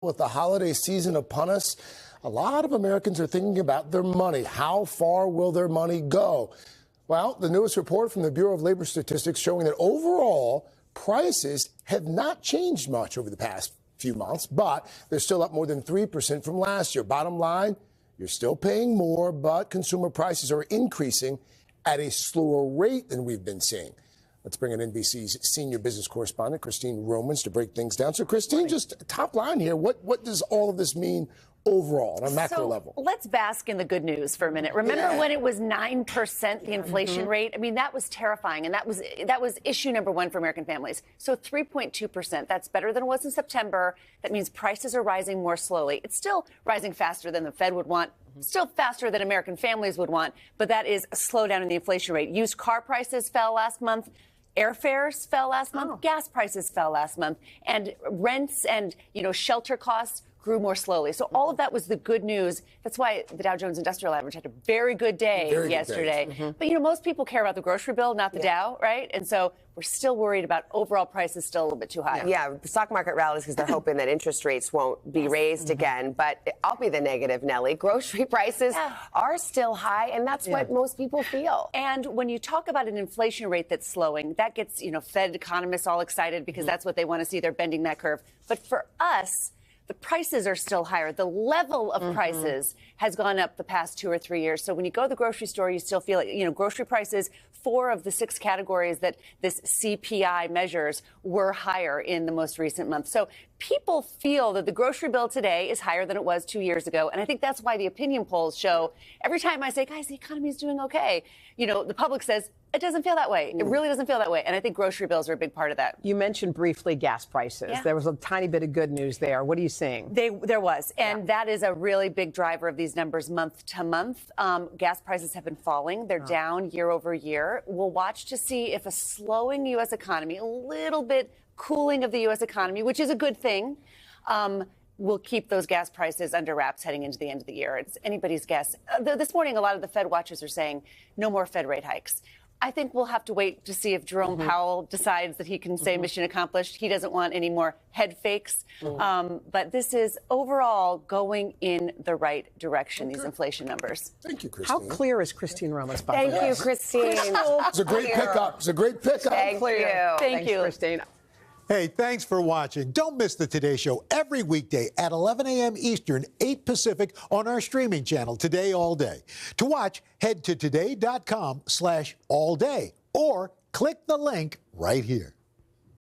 With the holiday season upon us, a lot of Americans are thinking about their money. How far will their money go? Well, the newest report from the Bureau of Labor Statistics showing that overall prices have not changed much over the past few months, but they're still up more than 3% from last year. Bottom line, you're still paying more, but consumer prices are increasing at a slower rate than we've been seeing. Let's bring in NBC's senior business correspondent, Christine Romans, to break things down. So, Christine, just top line here, what does all of this mean overall on a macro level? Let's bask in the good news for a minute. Remember when it was 9%, the inflation rate? I mean, that was terrifying, and that was issue number one for American families. So 3.2%, that's better than it was in September. That means prices are rising more slowly. It's still rising faster than the Fed would want, still faster than American families would want, but that is a slowdown in the inflation rate. Used car prices fell last month. Airfares fell last month. Gas prices fell last month. And rents and, shelter costs grew more slowly. So all of that was the good news. That's why the Dow Jones Industrial Average had a very good day yesterday. But, most people care about the grocery bill, not the Dow, right? And so we're still worried about overall prices still a little bit too high. Yeah, the stock market rallies because they're hoping that interest rates won't be raised again. But I'll be the negative, Nellie. Grocery prices are still high, and that's what most people feel. And when you talk about an inflation rate that's slowing, that gets, Fed economists all excited because that's what they want to see. They're bending that curve. But for us, the prices are still higher. The level of prices has gone up the past 2 or 3 years. So when you go to the grocery store, you still feel it. Grocery prices, 4 of the 6 categories that this CPI measures were higher in the most recent month. So people feel that the grocery bill today is higher than it was 2 years ago. And I think that's why the opinion polls show every time I say, guys, the economy is doing okay, the public says, it doesn't feel that way. It really doesn't feel that way. And I think grocery bills are a big part of that. You mentioned briefly gas prices. Yeah. There was a tiny bit of good news there. What are you seeing? There was. And that is a really big driver of these numbers month to month. Gas prices have been falling. They're down year over year. We'll watch to see if a slowing U.S. economy, a little bit cooling of the U.S. economy, which is a good thing, will keep those gas prices under wraps heading into the end of the year. It's anybody's guess. This morning, a lot of the Fed watchers are saying no more Fed rate hikes. I think we'll have to wait to see if Jerome Powell decides that he can say mission accomplished. He doesn't want any more head fakes. But this is overall going in the right direction, these inflation numbers. Thank you, Christine. How clear is Christine Romans? Thank you, Christine. It's a great pickup. It's a great pickup. Thank you. Thank you, Christine. Hey, thanks for watching. Don't miss the Today Show every weekday at 11 a.m. Eastern, 8 Pacific on our streaming channel, Today All Day. To watch, head to today.com/allday or click the link right here.